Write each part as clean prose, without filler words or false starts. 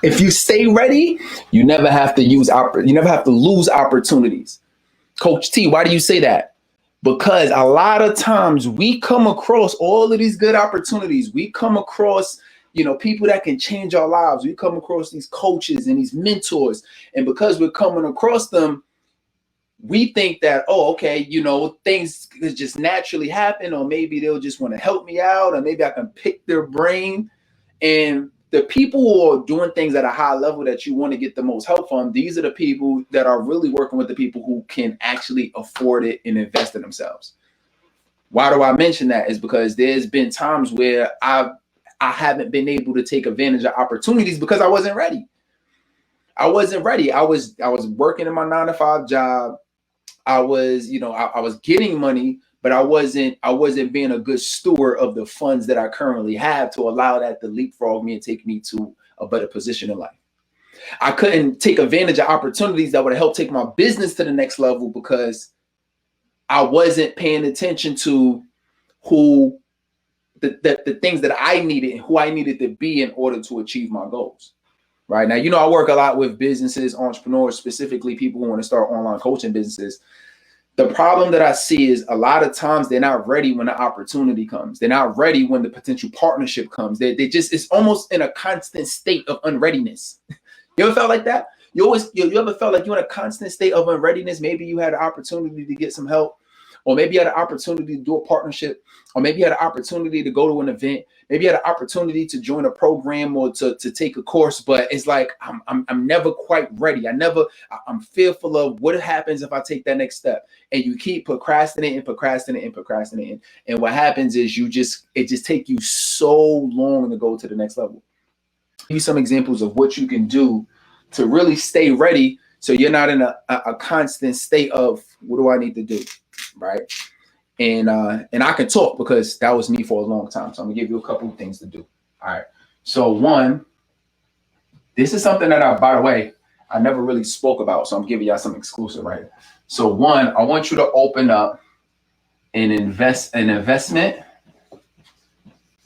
If you stay ready, you never have to lose opportunities. Coach T, why do you say that? Because a lot of times we come across all of these good opportunities. We come across, people that can change our lives. We come across these coaches and these mentors. And because we're coming across them, we think that, oh, okay, things could just naturally happen, or maybe they'll just want to help me out, or maybe I can pick their brain. And the people who are doing things at a high level that you want to get the most help from, these are the people that are really working with the people who can actually afford it and invest in themselves. Why do I mention that? Is because there's been times where I haven't been able to take advantage of opportunities because I wasn't ready. I was working in my 9-to-5 job. I was getting money, but I wasn't being a good steward of the funds that I currently have to allow that to leapfrog me and take me to a better position in life. I couldn't take advantage of opportunities that would help take my business to the next level because I wasn't paying attention to who the things that I needed and who I needed to be in order to achieve my goals. Right now, I work a lot with businesses, entrepreneurs, specifically people who want to start online coaching businesses. The problem that I see is a lot of times they're not ready when the opportunity comes. They're not ready when the potential partnership comes. It's almost in a constant state of unreadiness. You ever felt like that? You ever felt like you're in a constant state of unreadiness? Maybe you had an opportunity to get some help, or maybe you had an opportunity to do a partnership, or maybe you had an opportunity to go to an event. Maybe you had an opportunity to join a program or to take a course, but it's like I'm never quite ready. I'm fearful of what happens if I take that next step. And you keep procrastinating. And what happens is it just takes you so long to go to the next level. I'll give you some examples of what you can do to really stay ready so you're not in a constant state of what do I need to do, right? And I can talk because that was me for a long time. So I'm gonna give you a couple of things to do. All right. So one, this is something that by the way, I never really spoke about. So I'm giving y'all some exclusive, right? So one, I want you to open up an investment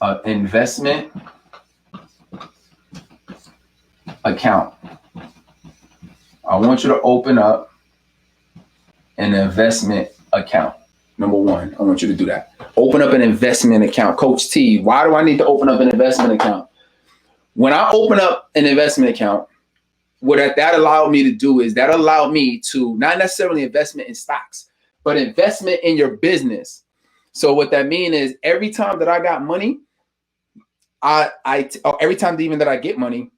account. I want you to open up an investment account. Number one, I want you to do that. Open up an investment account. Coach T, why do I need to open up an investment account? When I open up an investment account, what that allowed me to do is that allowed me to not necessarily investment in stocks, but investment in your business. So what that means is every time that I got money, every time even that I get money,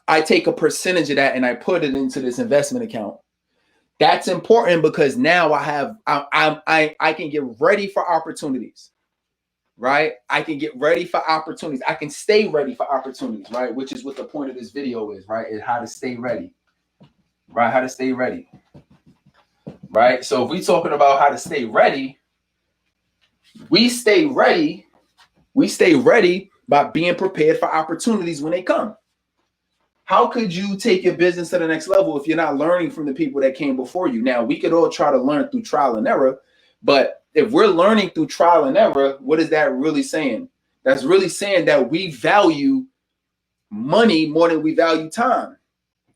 I take a percentage of that and I put it into this investment account. That's important because now I can get ready for opportunities, right? I can get ready for opportunities. I can stay ready for opportunities, right? Which is what the point of this video is, right? Is how to stay ready, right? How to stay ready, right? So if we're talking about how to stay ready, we stay ready by being prepared for opportunities when they come. How could you take your business to the next level if you're not learning from the people that came before you? Now, we could all try to learn through trial and error, but if we're learning through trial and error, what is that really saying? That's really saying that we value money more than we value time.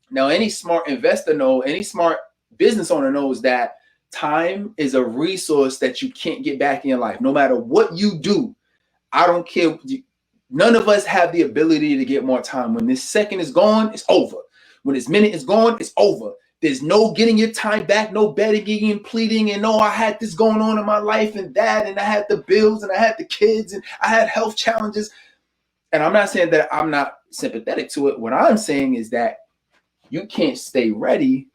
Now, any smart investor knows, any smart business owner knows that time is a resource that you can't get back in your life. No matter what you do, I don't care. None of us have the ability to get more time. When this second is gone, it's over. When this minute is gone, it's over. There's no getting your time back, no begging and pleading and I had this going on in my life and that, and I had the bills and I had the kids and I had health challenges. And I'm not saying that I'm not sympathetic to it. What I'm saying is that you can't stay ready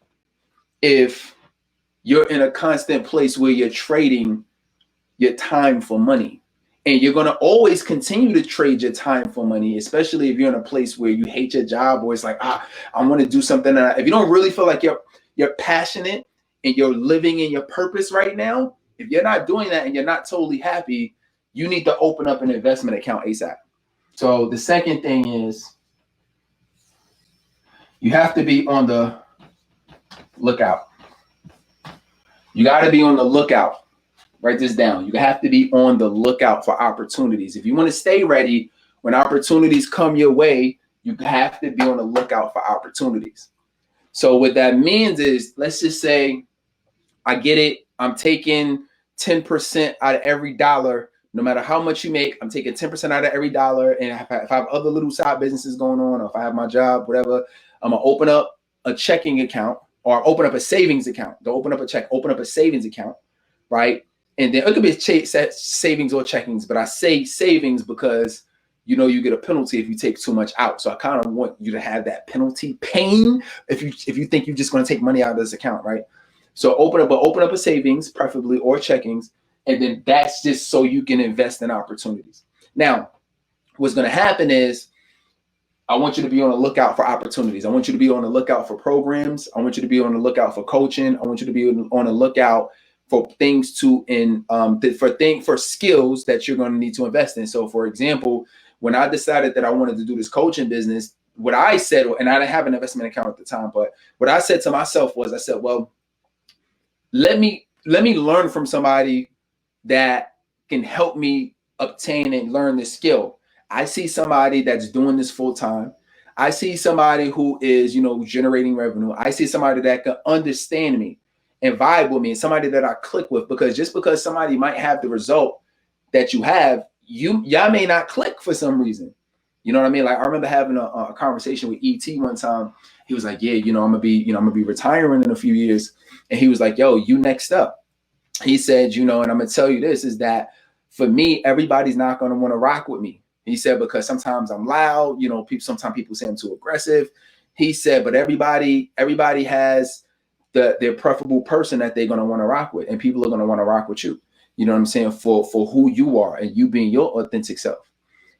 if you're in a constant place where you're trading your time for money. And you're going to always continue to trade your time for money, especially if you're in a place where you hate your job or it's like, I want to do something. If you don't really feel like you're passionate and you're living in your purpose right now, if you're not doing that and you're not totally happy, you need to open up an investment account ASAP. So the second thing is you have to be on the lookout. You got to be on the lookout. Write this down. You have to be on the lookout for opportunities. If you want to stay ready, when opportunities come your way, You have to be on the lookout for opportunities. So what that means is, let's just say I get it. I'm taking 10% out of every dollar. No matter how much you make, I'm taking 10% out of every dollar. And if I have other little side businesses going on, or if I have my job, whatever, I'm going to open up a checking account or open up a savings account. Don't open up a check, open up a savings account, right? And then it could be savings or checkings, but I say savings because you get a penalty if you take too much out. So I kind of want you to have that penalty pain if you think you're just going to take money out of this account, right? So open up a savings, preferably, or checkings, and then that's just so you can invest in opportunities. Now, what's going to happen is I want you to be on the lookout for opportunities. I want you to be on the lookout for programs. I want you to be on the lookout for coaching. I want you to be on the lookout for things for skills that you're going to need to invest in. So, for example, when I decided that I wanted to do this coaching business, what I said, and I didn't have an investment account at the time, but what I said to myself was, I said, well, let me learn from somebody that can help me obtain and learn this skill. I see somebody that's doing this full time. I see somebody who is, generating revenue. I see somebody that can understand me and vibe with me, and somebody that I click with, because just because somebody might have the result that you have, y'all may not click for some reason. You know what I mean? Like, I remember having a conversation with ET one time. He was like, yeah, I'm gonna be retiring in a few years. And he was like, yo, you next up. He said, and I'm gonna tell you this, is that for me, everybody's not gonna want to rock with me. He said, because sometimes I'm loud, sometimes people say I'm too aggressive. He said, but everybody has their preferable person that they're gonna want to rock with, and people are gonna want to rock with you. You know what I'm saying? For who you are and you being your authentic self.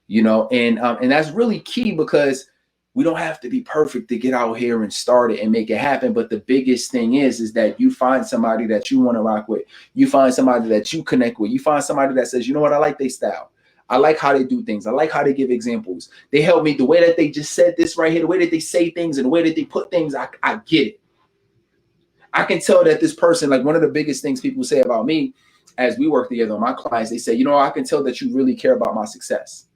And that's really key, because we don't have to be perfect to get out here and start it and make it happen. But the biggest thing is that you find somebody that you want to rock with. You find somebody that you connect with. You find somebody that says, you know what, I like their style. I like how they do things. I like how they give examples. They help me. The way that they just said this right here, the way that they say things and the way that they put things, I get it. I can tell that this person, like, one of the biggest things people say about me as we work together on my clients, they say, I can tell that you really care about my success.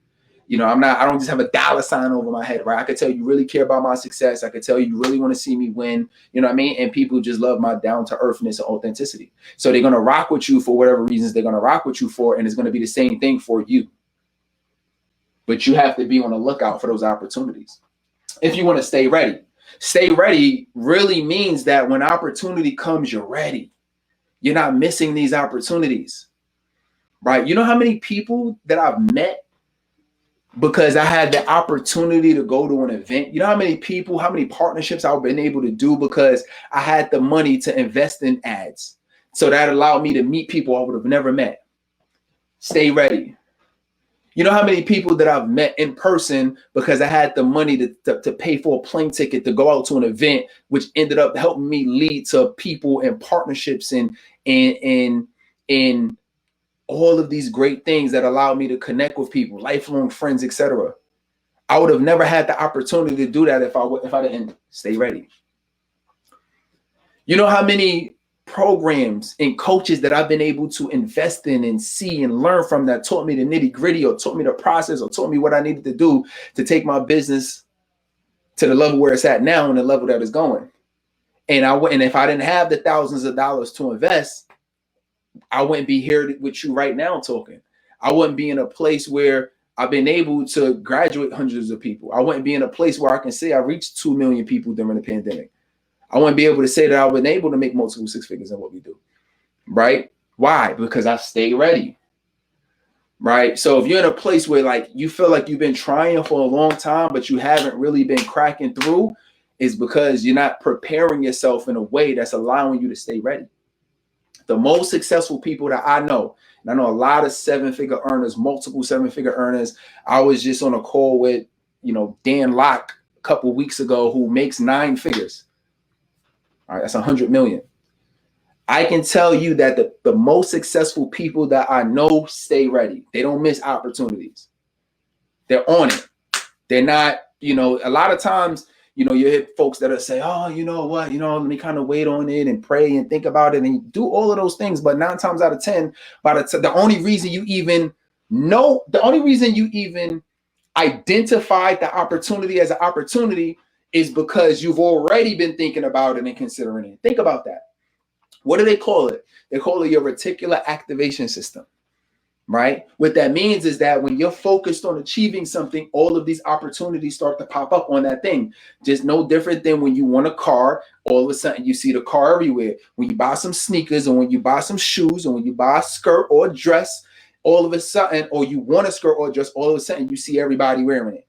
I don't just have a dollar sign over my head, right? I could tell you really care about my success. I could tell you really want to see me win. You know what I mean? And people just love my down to earthness and authenticity. So they're going to rock with you for whatever reasons they're going to rock with you for. And it's going to be the same thing for you. But you have to be on the lookout for those opportunities. If you want to stay ready. Stay ready really means that when opportunity comes, you're ready. You're not missing these opportunities, right? You know how many people that I've met because I had the opportunity to go to an event? You know how many people, how many partnerships I've been able to do because I had the money to invest in ads. So that allowed me to meet people I would have never met. Stay ready. You know how many people that I've met in person because I had the money to pay for a plane ticket to go out to an event, which ended up helping me lead to people and partnerships and all of these great things that allowed me to connect with people, lifelong friends, etc. I would have never had the opportunity to do that if I didn't stay ready. You know how many programs and coaches that I've been able to invest in and see and learn from that taught me the nitty gritty, or taught me the process, or taught me what I needed to do to take my business to the level where it's at now and the level that it's going. And if I didn't have the thousands of dollars to invest, I wouldn't be here with you right now talking. I wouldn't be in a place where I've been able to graduate hundreds of people. I wouldn't be in a place where I can say I reached 2 million people during the pandemic. I wouldn't be able to say that I've been able to make multiple six figures in what we do, right? Why? Because I stay ready, right? So if you're in a place where like you feel like you've been trying for a long time, but you haven't really been cracking through, is because you're not preparing yourself in a way that's allowing you to stay ready. The most successful people that I know, and I know a lot of seven-figure earners, multiple seven-figure earners. I was just on a call with, Dan Locke a couple weeks ago, who makes 9 figures. All right, that's 100 million. I can tell you that the most successful people that I know stay ready. They don't miss opportunities. They're on it. They're not, a lot of times, you hear folks that are say, oh, you know what, let me kind of wait on it and pray and think about it and do all of those things. But 9 times out of 10, the only reason you even identified the opportunity as an opportunity is because you've already been thinking about it and considering it. Think about that. What do they call it? They call it your reticular activation system, right? What that means is that when you're focused on achieving something, all of these opportunities start to pop up on that thing. Just no different than when you want a car, all of a sudden you see the car everywhere. When you buy some sneakers, or when you buy some shoes, or when you buy a skirt or a dress, all of a sudden, or you want a skirt or a dress, all of a sudden you see everybody wearing it.